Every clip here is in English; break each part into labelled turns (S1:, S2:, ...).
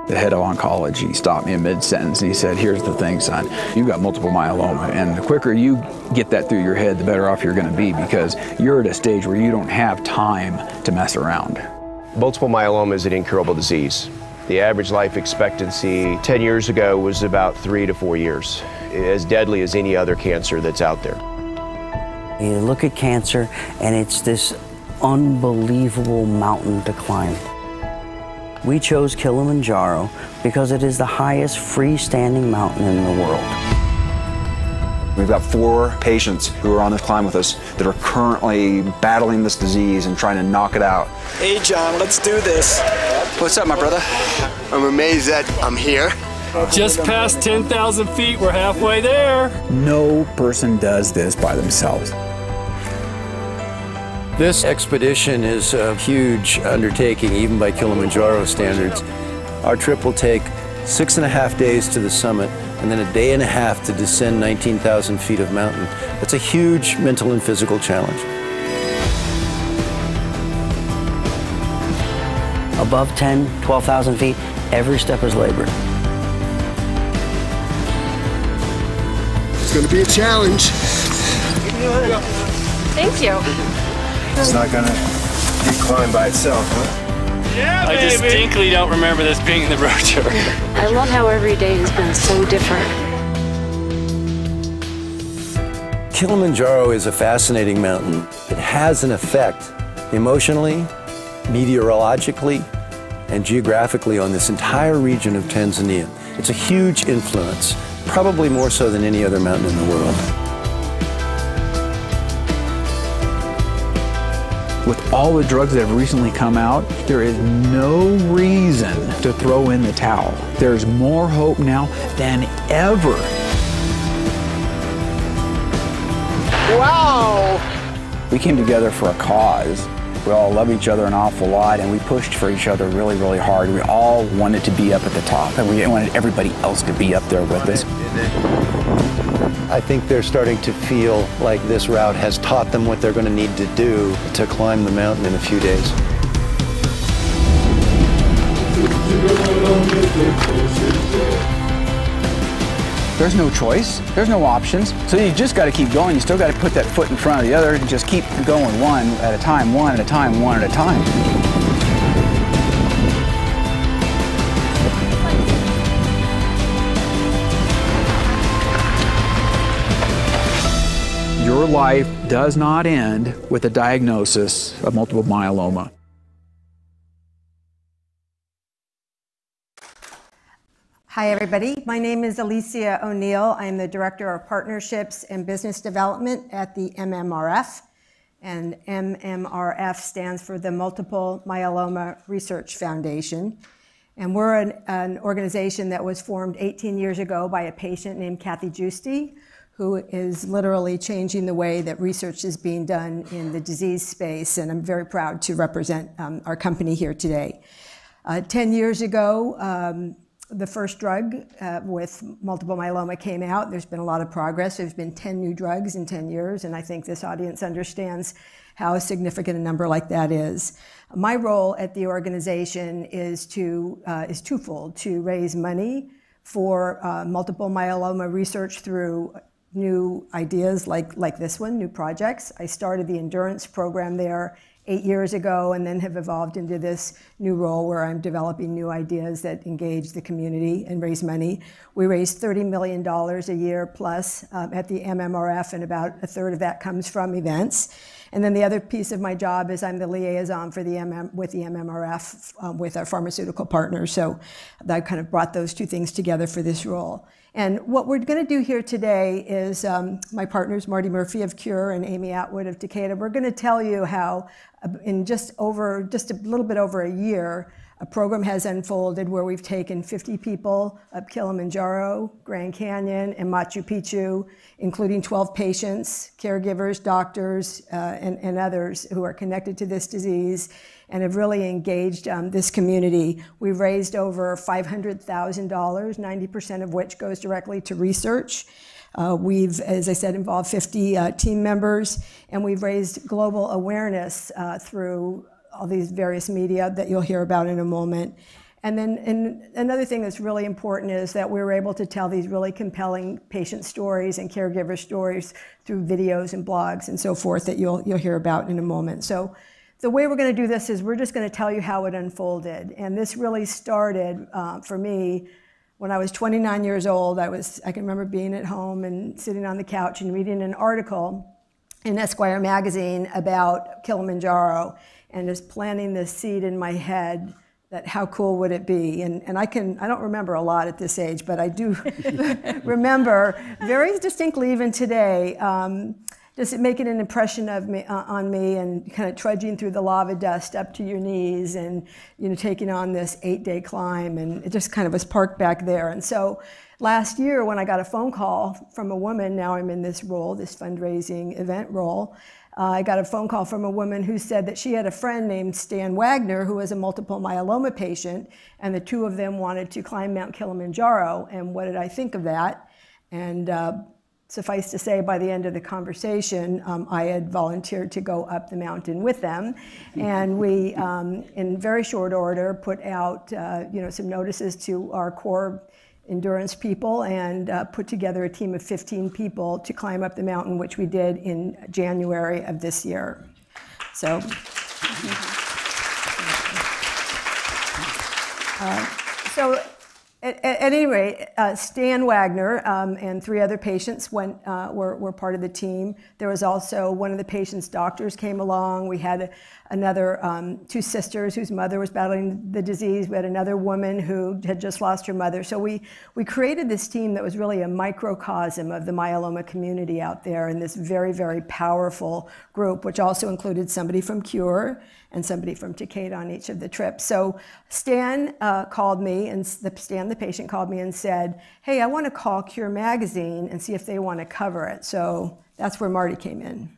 S1: The head of oncology stopped me in mid-sentence and he said, here's the thing, son, you've got multiple myeloma, and the quicker you get that through your head, the better off you're going to be, because you're at a stage where you don't have time to mess around.
S2: Multiple myeloma is an incurable disease. The average life expectancy 10 years ago was about 3 to 4 years, as deadly as any other cancer that's out there.
S3: You look at cancer and it's this unbelievable mountain to climb. We chose Kilimanjaro because it is the highest freestanding mountain in the world.
S4: We've got 4 patients who are on this climb with us that are currently battling this disease and trying to knock it out.
S5: Hey John, let's do this.
S4: What's up, my brother?
S6: I'm amazed that I'm here.
S7: Just past 10,000 feet, we're halfway there.
S1: No person does this by themselves.
S8: This expedition is a huge undertaking, even by Kilimanjaro standards. Our trip will take 6.5 days to the summit, and then a day and a half to descend 19,000 feet of mountain. That's a huge mental and physical challenge.
S3: Above 10, 12,000 feet, every step is labor.
S6: It's going to be a challenge.
S9: Thank you.
S6: It's not going to be climbed by itself, huh?
S7: Yeah, I distinctly don't remember this being in the brochure.
S9: I love how every day has been so different.
S8: Kilimanjaro is a fascinating mountain. It has an effect emotionally, meteorologically, and geographically on this entire region of Tanzania. It's a huge influence, probably more so than any other mountain in the world.
S1: With all the drugs that have recently come out, there is no reason to throw in the towel. There's more hope now than ever.
S5: Wow!
S1: We came together for a cause. We all love each other an awful lot, and we pushed for each other really, really hard. We all wanted to be up at the top, and we wanted everybody else to be up there with us.
S8: I think they're starting to feel like this route has taught them what they're going to need to do to climb the mountain in a few days.
S1: There's no choice. There's no options. So you just got to keep going. You still got to put that foot in front of the other and just keep going one at a time, one at a time, one at a time. Your life does not end with a diagnosis of multiple myeloma.
S10: Hi, everybody. My name is Alicia ONeill. I am the Director of Partnerships and Business Development at the MMRF. And MMRF stands for the Multiple Myeloma Research Foundation. And we're an organization that was formed 18 years ago by a patient named Kathy Giusti, who is literally changing the way that research is being done in the disease space. And I'm very proud to represent our company here today. 10 years ago, the first drug with multiple myeloma came out. There's been a lot of progress. There's been 10 new drugs in 10 years, and I think this audience understands how significant a number like that is. My role at the organization is twofold: to raise money for multiple myeloma research through new ideas like this one, new projects. I started the endurance program there 8 years ago, and then have evolved into this new role where I'm developing new ideas that engage the community and raise money. We raise $30 million a year plus at the MMRF, and about a third of that comes from events. And then the other piece of my job is I'm the liaison for with the MMRF with our pharmaceutical partners. So I kind of brought those two things together for this role. And what we're going to do here today is my partners, Marty Murphy of Cure and Amy Atwood of Takeda, we're going to tell you how in just a little bit over a year, a program has unfolded where we've taken 50 people up Kilimanjaro, Grand Canyon, and Machu Picchu, including 12 patients, caregivers, doctors, and others who are connected to this disease, and have really engaged this community. We've raised over $500,000, 90% of which goes directly to research. We've, as I said, involved 50 team members, and we've raised global awareness through all these various media that you'll hear about in a moment. And another thing that's really important is that we were able to tell these really compelling patient stories and caregiver stories through videos and blogs and so forth that you'll hear about in a moment. So the way we're going to do this is we're just going to tell you how it unfolded. And this really started for me when I was 29 years old. I can remember being at home and sitting on the couch and reading an article in Esquire magazine about Kilimanjaro, and just planting this seed in my head that how cool would it be? And I don't remember a lot at this age, but I do remember very distinctly even today, just making an impression of me, on me, and kind of trudging through the lava dust up to your knees, and taking on this 8-day climb, and it just kind of was parked back there. And so last year when I got a phone call from a woman, now I'm in this role, this fundraising event role, I got a phone call from a woman who said that she had a friend named Stan Wagner who was a multiple myeloma patient, and the two of them wanted to climb Mount Kilimanjaro. And what did I think of that? And suffice to say, by the end of the conversation, I had volunteered to go up the mountain with them. And we, in very short order, put out some notices to our core endurance people, and put together a team of 15 people to climb up the mountain, which we did in January of this year. So, at any rate, Stan Wagner and 3 other patients were part of the team. There was also one of the patient's doctors came along. We had another 2 sisters whose mother was battling the disease. We had another woman who had just lost her mother. So we created this team that was really a microcosm of the myeloma community out there, in this very, very powerful group, which also included somebody from Cure and somebody from Takeda on each of the trips. So Stan called me, and Stan, the patient, called me and said, hey, I want to call Cure Magazine and see if they want to cover it. So that's where Marty came in.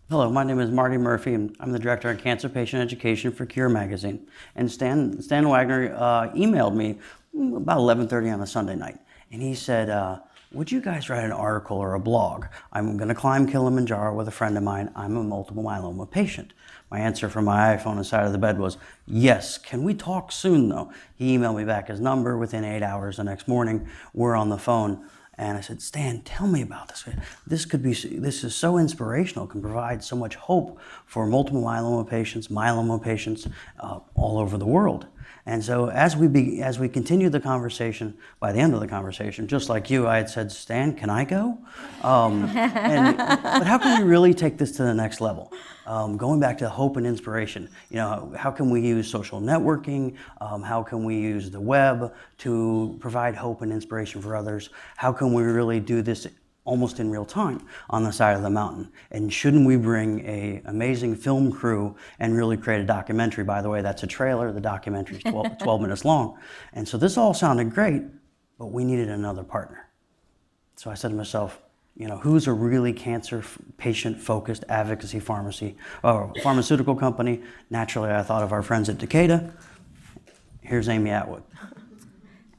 S3: Hello, my name is Marty Murphy, and I'm the Director of Cancer Patient Education for Cure Magazine. And Stan Wagner emailed me about 11:30 on a Sunday night, and he said, would you guys write an article or a blog? I'm going to climb Kilimanjaro with a friend of mine. I'm a multiple myeloma patient. My answer from my iPhone on the side of the bed was, yes. Can we talk soon, though? He emailed me back his number within 8 hours the next morning. We're on the phone. And I said, Stan, tell me about this. This is so inspirational, can provide so much hope for multiple myeloma patients all over the world. And so as we continued the conversation, by the end of the conversation, just like you, I had said, Stan, can I go? But how can we really take this to the next level? Going back to hope and inspiration, how can we use social networking? How can we use the web to provide hope and inspiration for others? How can we really do this almost in real time on the side of the mountain? And shouldn't we bring an amazing film crew and really create a documentary? By the way, that's a trailer. The documentary is 12 minutes long. And so this all sounded great, but we needed another partner. So I said to myself, who's a really cancer patient-focused advocacy pharmaceutical company? Naturally, I thought of our friends at Takeda. Here's Amy Atwood.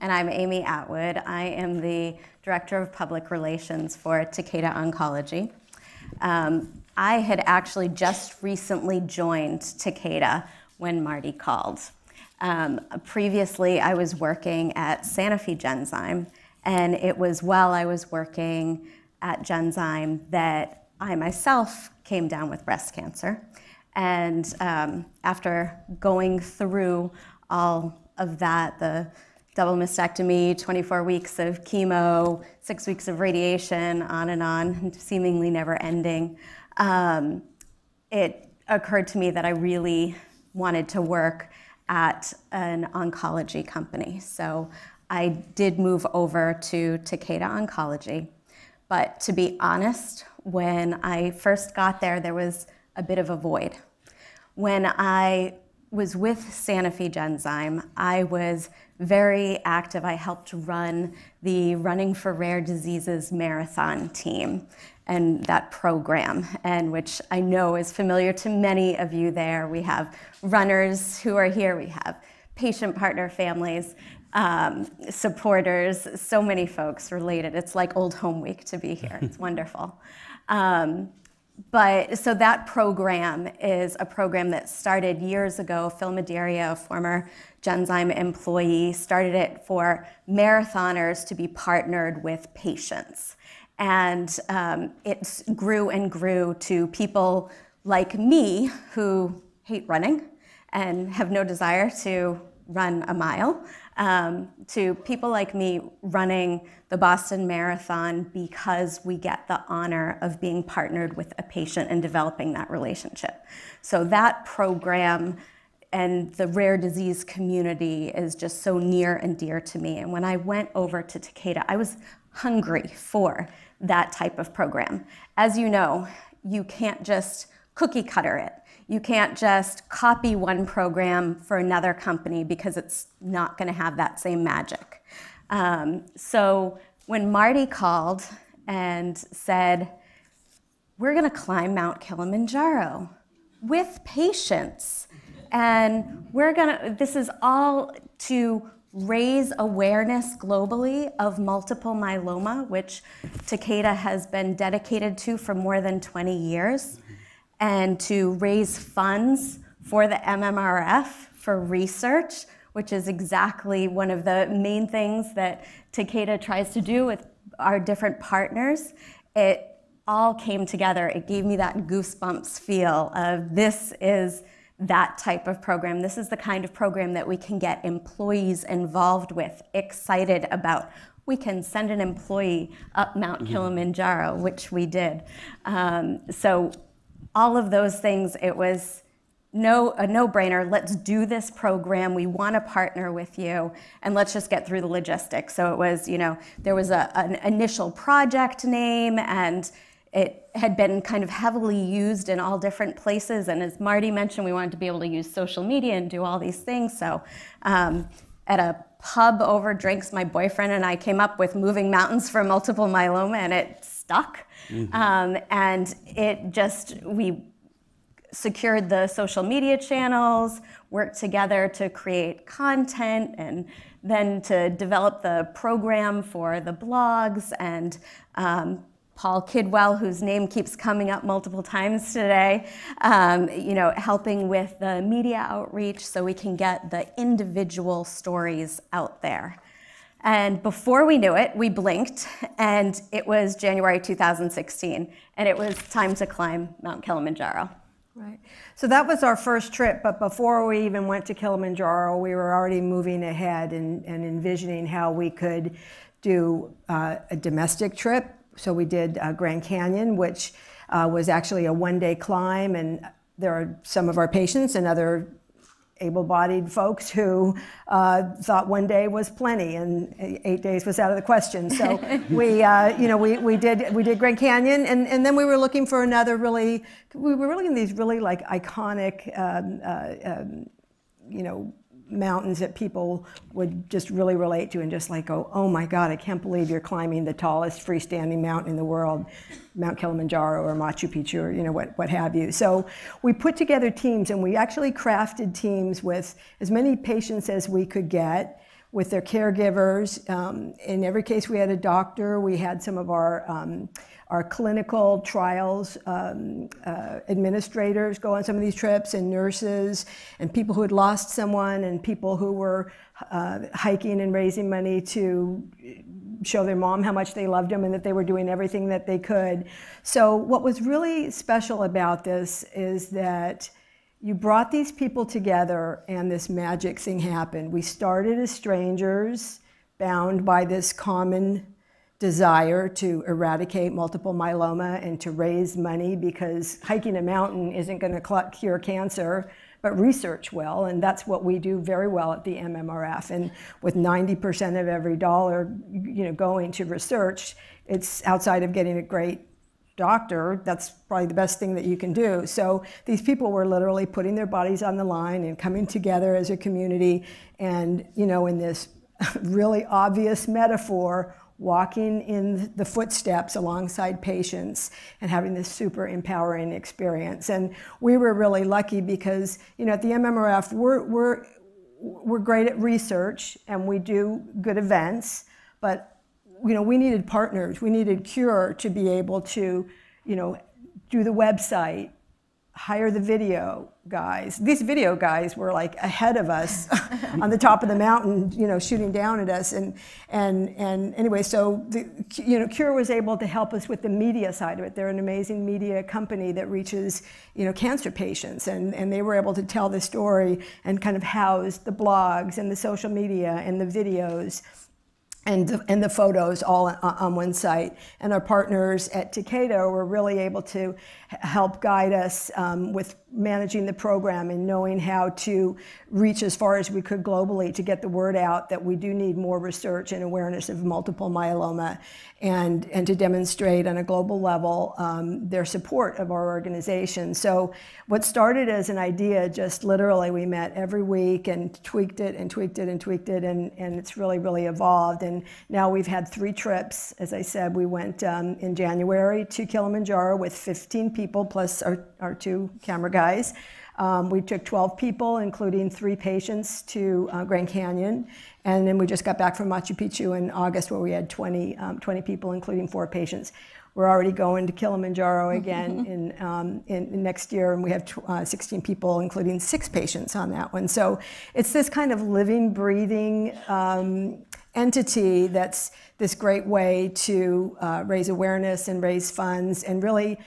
S11: And I'm Amy Atwood. I am the Director of Public Relations for Takeda Oncology. I had actually just recently joined Takeda when Marty called. Previously, I was working at Sanofi Genzyme, and it was while I was working at Genzyme that I myself came down with breast cancer. And after going through all of that, the double mastectomy, 24 weeks of chemo, 6 weeks of radiation, on, seemingly never ending, it occurred to me that I really wanted to work at an oncology company. So I did move over to Takeda Oncology. But to be honest, when I first got there, there was a bit of a void. When I was with Sanofi Genzyme, I was very active. I helped run the Running for Rare Diseases marathon team and that program, and which I know is familiar to many of you there. We have runners who are here. We have patient partner families, supporters, so many folks related. It's like old home week to be here. It's wonderful. So that program is a program that started years ago. Phil Maderia, a former Genzyme employee, started it for marathoners to be partnered with patients. And it grew and grew to people like me who hate running and have no desire to run a mile, to people like me running the Boston Marathon because we get the honor of being partnered with a patient and developing that relationship. So that program and the rare disease community is just so near and dear to me. And when I went over to Takeda, I was hungry for that type of program. As you know, you can't just cookie cutter it. You can't just copy one program for another company because it's not going to have that same magic. So when Marty called and said, we're going to climb Mount Kilimanjaro with patients, and this is all to raise awareness globally of multiple myeloma, which Takeda has been dedicated to for more than 20 years. And to raise funds for the MMRF for research, which is exactly one of the main things that Takeda tries to do with our different partners. It all came together. It gave me that goosebumps feel of this is that type of program. This is the kind of program that we can get employees involved with, excited about. We can send an employee up Mount Kilimanjaro, which we did. So all of those things, it was a no-brainer. Let's do this program. We want to partner with you, and let's just get through the logistics. So it was, there was an initial project name, and it had been kind of heavily used in all different places. And as Marty mentioned, we wanted to be able to use social media and do all these things. So at a pub over drinks, my boyfriend and I came up with Moving Mountains for Multiple Myeloma, and it stuck. And we secured the social media channels, worked together to create content, and then to develop the program for the blogs. And Paul Kidwell, whose name keeps coming up multiple times today, helping with the media outreach so we can get the individual stories out there. And before we knew it, we blinked, and it was January 2016, and it was time to climb Mount Kilimanjaro.
S10: Right. So that was our first trip, but before we even went to Kilimanjaro, we were already moving ahead and envisioning how we could do a domestic trip. So we did Grand Canyon, which was actually a one-day climb, and there are some of our patients and other able-bodied folks who thought one day was plenty and 8 days was out of the question. So we did Grand Canyon, and then we were looking for another we were looking at these really like iconic mountains that people would just really relate to and just like go, oh my God, I can't believe you're climbing the tallest freestanding mountain in the world, Mount Kilimanjaro or Machu Picchu or what have you. So we put together teams, and we actually crafted teams with as many patients as we could get, with their caregivers. In every case, we had a doctor. We had some of our clinical trials administrators go on some of these trips, and nurses, and people who had lost someone, and people who were hiking and raising money to show their mom how much they loved them and that they were doing everything that they could. So what was really special about this is that you brought these people together and this magic thing happened. We started as strangers, bound by this common desire to eradicate multiple myeloma and to raise money, because hiking a mountain isn't going to cure cancer, but research will, and that's what we do very well at the MMRF. And with 90% of every dollar going to research, it's outside of getting a great doctor, that's probably the best thing that you can do. So these people were literally putting their bodies on the line and coming together as a community, and in this really obvious metaphor, walking in the footsteps alongside patients and having this super empowering experience. And we were really lucky because, at the MMRF, we're great at research and we do good events, but we needed partners. We needed Cure to be able to, do the website, hire the video guys. These video guys were like ahead of us on the top of the mountain, you know, shooting down at us. And anyway, so Cure was able to help us with the media side of it. They're an amazing media company that reaches, you know, cancer patients, and they were able to tell the story and kind of house the blogs and the social media and the videos and the photos all on one site. And our partners at Takeda were really able to help guide us with managing the program and knowing how to reach as far as we could globally to get the word out that we do need more research and awareness of multiple myeloma, and to demonstrate on a global level their support of our organization. So what started as an idea, just literally we met every week and tweaked it and tweaked it and tweaked it, and it's really, really evolved. And now we've had 3 trips. As I said, we went in January to Kilimanjaro with 15 people plus our 2 camera guys. We took 12 people, including 3 patients, to Grand Canyon. And then we just got back from Machu Picchu in August, where we had 20 people, including 4 patients. We're already going to Kilimanjaro again in next year, and we have 16 people, including 6 patients on that one. So it's this kind of living, breathing entity that's this great way to raise awareness and raise funds and really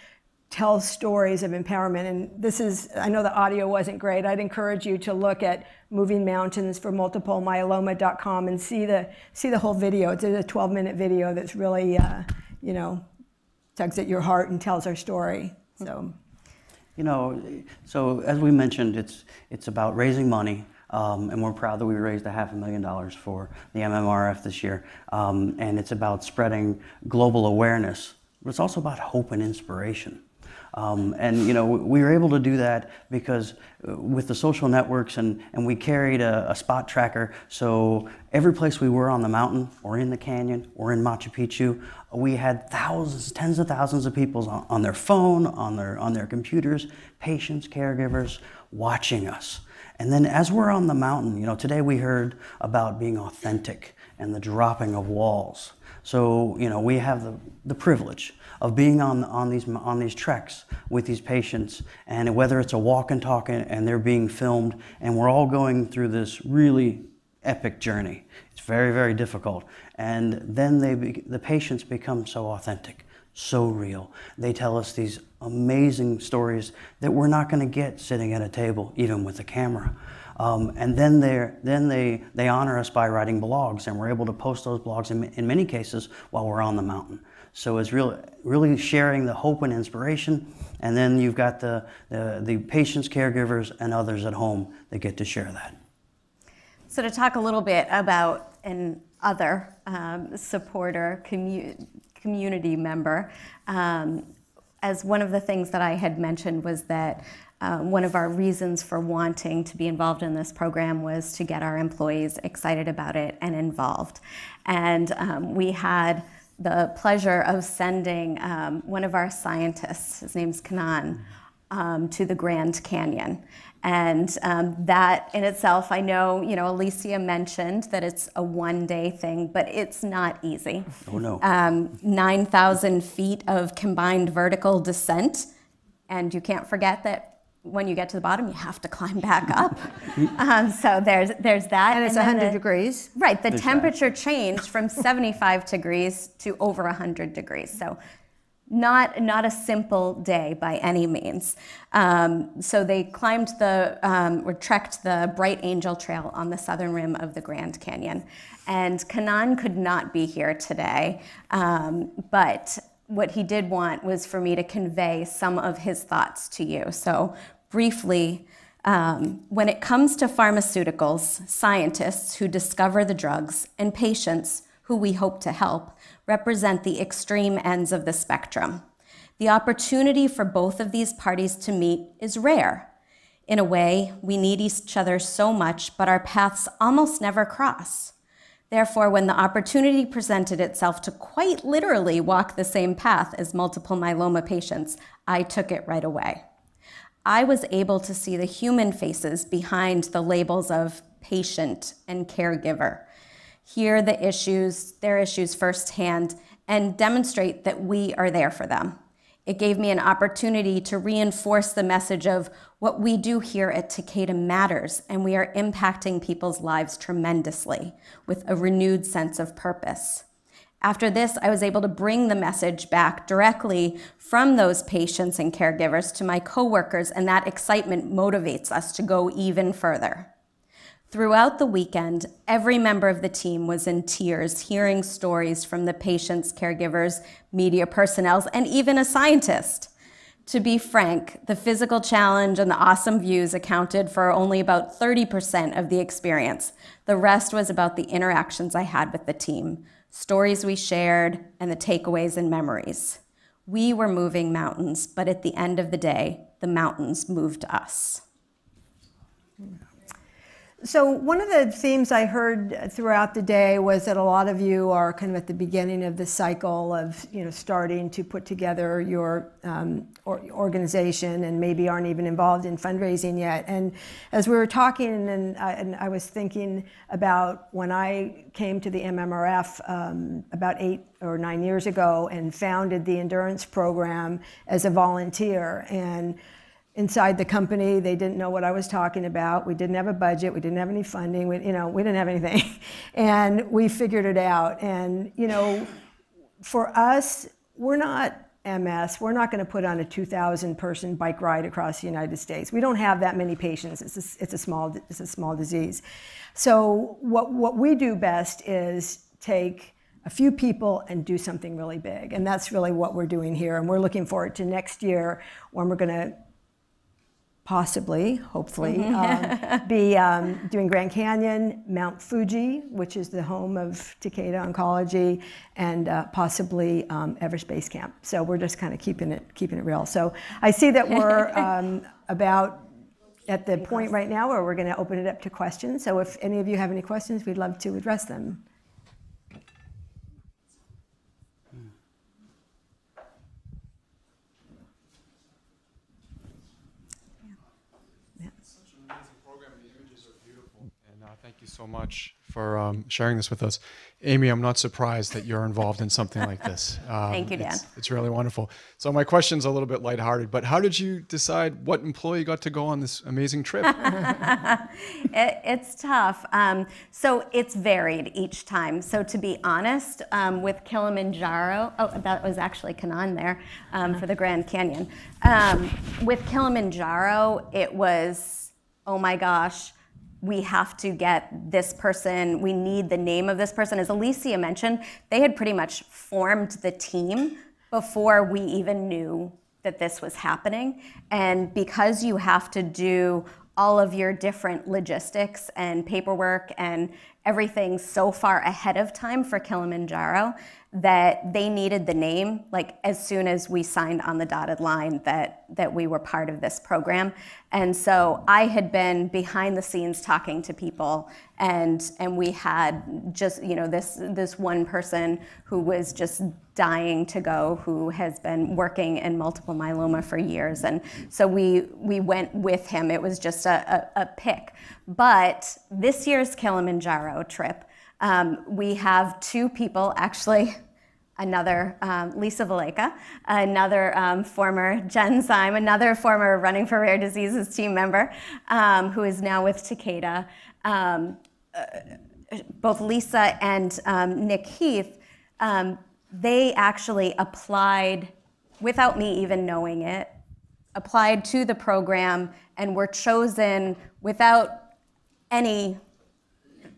S10: tell stories of empowerment. And this is, I know the audio wasn't great. I'd encourage you to look at Moving Mountains for multiplemyeloma.com and see the whole video. It's a 12-minute video that's really, you know, tugs at your heart and tells our story. So,
S3: you know, so as we mentioned, it's about raising money. And we're proud that we raised $500,000 for the MMRF this year. And it's about spreading global awareness, but it's also about hope and inspiration. And you know, we were able to do that because with the social networks, and we carried a spot tracker, so every place we were on the mountain or in the canyon or in Machu Picchu, we had thousands, tens of thousands of people on their phone, on their computers, patients, caregivers, watching us. And then as we're on the mountain, you know, today we heard about being authentic and the dropping of walls. So, you know, we have the privilege of being on these treks with these patients, and whether it's a walk and talk and they're being filmed, and we're all going through this really epic journey. It's very, very difficult. And then the patients become so authentic, so real. They tell us these amazing stories that we're not going to get sitting at a table, even with a camera. And then they honor us by writing blogs, and we're able to post those blogs in many cases while we're on the mountain. So it's really sharing the hope and inspiration, and then you've got the patients, caregivers, and others at home that get to share that.
S11: So to talk a little bit about an other supporter, community member, as one of the things that I had mentioned was that one of our reasons for wanting to be involved in this program was to get our employees excited about it and involved. And we had the pleasure of sending one of our scientists, his name's Kanan, to the Grand Canyon. And that in itself, I know, you know, Alicia mentioned that it's a one-day thing, but it's not easy.
S3: Oh, no.
S11: 9,000 feet of combined vertical descent, and you can't forget that when you get to the bottom, you have to climb back up. So there's that.
S10: And it's 100 degrees.
S11: Right, the temperature changed from 75 degrees to over 100 degrees. So not a simple day by any means. So they climbed or trekked the Bright Angel Trail on the southern rim of the Grand Canyon. And Kanan could not be here today, but what he did want was for me to convey some of his thoughts to you. So briefly, when it comes to pharmaceuticals, scientists who discover the drugs and patients who we hope to help represent the extreme ends of the spectrum. The opportunity for both of these parties to meet is rare. In a way, we need each other so much, but our paths almost never cross. Therefore, when the opportunity presented itself to quite literally walk the same path as multiple myeloma patients, I took it right away. I was able to see the human faces behind the labels of patient and caregiver, hear their issues firsthand, and demonstrate that we are there for them. It gave me an opportunity to reinforce the message of what we do here at Takeda matters, and we are impacting people's lives tremendously with a renewed sense of purpose. After this, I was able to bring the message back directly from those patients and caregivers to my coworkers, and that excitement motivates us to go even further. Throughout the weekend, every member of the team was in tears, hearing stories from the patients, caregivers, media personnel, and even a scientist. To be frank, the physical challenge and the awesome views accounted for only about 30% of the experience. The rest was about the interactions I had with the team, stories we shared, and the takeaways and memories. We were moving mountains, but at the end of the day, the mountains moved us.
S10: So one of the themes I heard throughout the day was that a lot of you are kind of at the beginning of the cycle of, starting to put together your organization and maybe aren't even involved in fundraising yet. And as we were talking, and I was thinking about when I came to the MMRF about 8 or 9 years ago and founded the endurance program as a volunteer. And inside the company, they didn't know what I was talking about. We didn't have a budget. We didn't have any funding. We didn't have anything. And we figured it out. And, for us, we're not MS. We're not going to put on a 2,000-person bike ride across the United States. We don't have that many patients. It's a small disease. So what we do best is take a few people and do something really big. And that's really what we're doing here. And we're looking forward to next year when we're going to possibly, hopefully, be doing Grand Canyon, Mount Fuji, which is the home of Takeda Oncology, and possibly Everest Base Camp. So we're just kind of keeping it real. So I see that we're about at the point right now where we're going to open it up to questions. So if any of you have any questions, we'd love to address them.
S12: Thank you so much for sharing this with us. Amy, I'm not surprised that you're involved in something like this.
S11: Thank you, Dan.
S12: It's really wonderful. So my question's a little bit lighthearted, but how did you decide what employee got to go on this amazing trip?
S11: It's tough. So it's varied each time. So to be honest, with Kilimanjaro, that was actually Kanan there for the Grand Canyon. With Kilimanjaro, it was, oh my gosh, we have to get this person, we need the name of this person. As Alicia mentioned, they had pretty much formed the team before we even knew that this was happening. And because you have to do all of your different logistics and paperwork and everything so far ahead of time for Kilimanjaro, that they needed the name like as soon as we signed on the dotted line that we were part of this program. And so I had been behind the scenes talking to people, and we had just this one person who was just dying to go, who has been working in multiple myeloma for years. And so we went with him. It was just a pick. But this year's Kilimanjaro trip, we have two people, actually, another Lisa Valeka, another former Genzyme, another former Running for Rare Diseases team member, who is now with Takeda. Both Lisa and Nick Heath, they actually applied, without me even knowing it, applied to the program and were chosen without any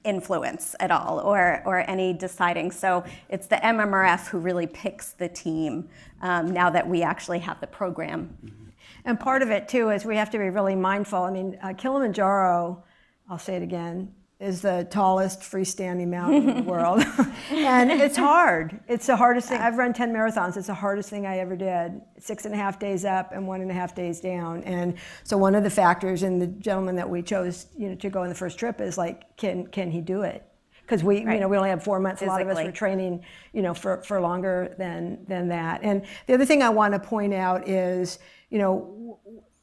S11: influence at all or any deciding. So it's the MMRF who really picks the team now that we actually have the program.
S10: And part of it too is we have to be really mindful. I mean, Kilimanjaro, I'll say it again, is the tallest freestanding mountain in the world. And it's hard. It's the hardest thing. I've run 10 marathons. It's the hardest thing I ever did. 6.5 days up and 1.5 days down. And so one of the factors in the gentleman that we chose to go on the first trip is like, can he do it? Because we only have 4 months. Physically. A lot of us were training for longer than that. And the other thing I want to point out is,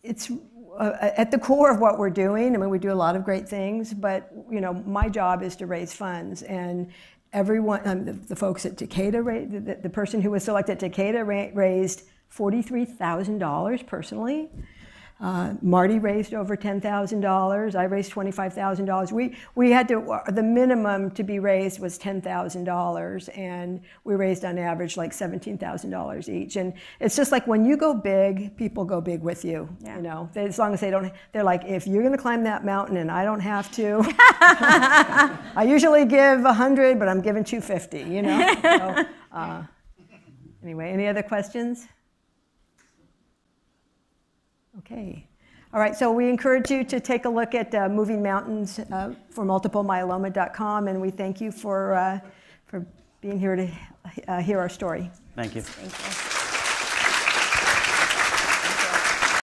S10: it's at the core of what we're doing. I mean, we do a lot of great things, but my job is to raise funds, and everyone, the folks at Takeda, the person who was selected at Takeda raised $43,000 personally. Marty raised over $10,000. I raised $25,000. We had to, the minimum to be raised was $10,000, and we raised on average like $17,000 each. And it's just like when you go big, people go big with you. Yeah. You know, as long as they don't, they're like, if you're going to climb that mountain and I don't have to, I usually give 100, but I'm giving 250. You know. So, anyway, any other questions? Okay. All right, so we encourage you to take a look at Moving Mountains for multiplemyeloma.com, and we thank you for being here to hear our story.
S3: Thank you.
S11: Thank you.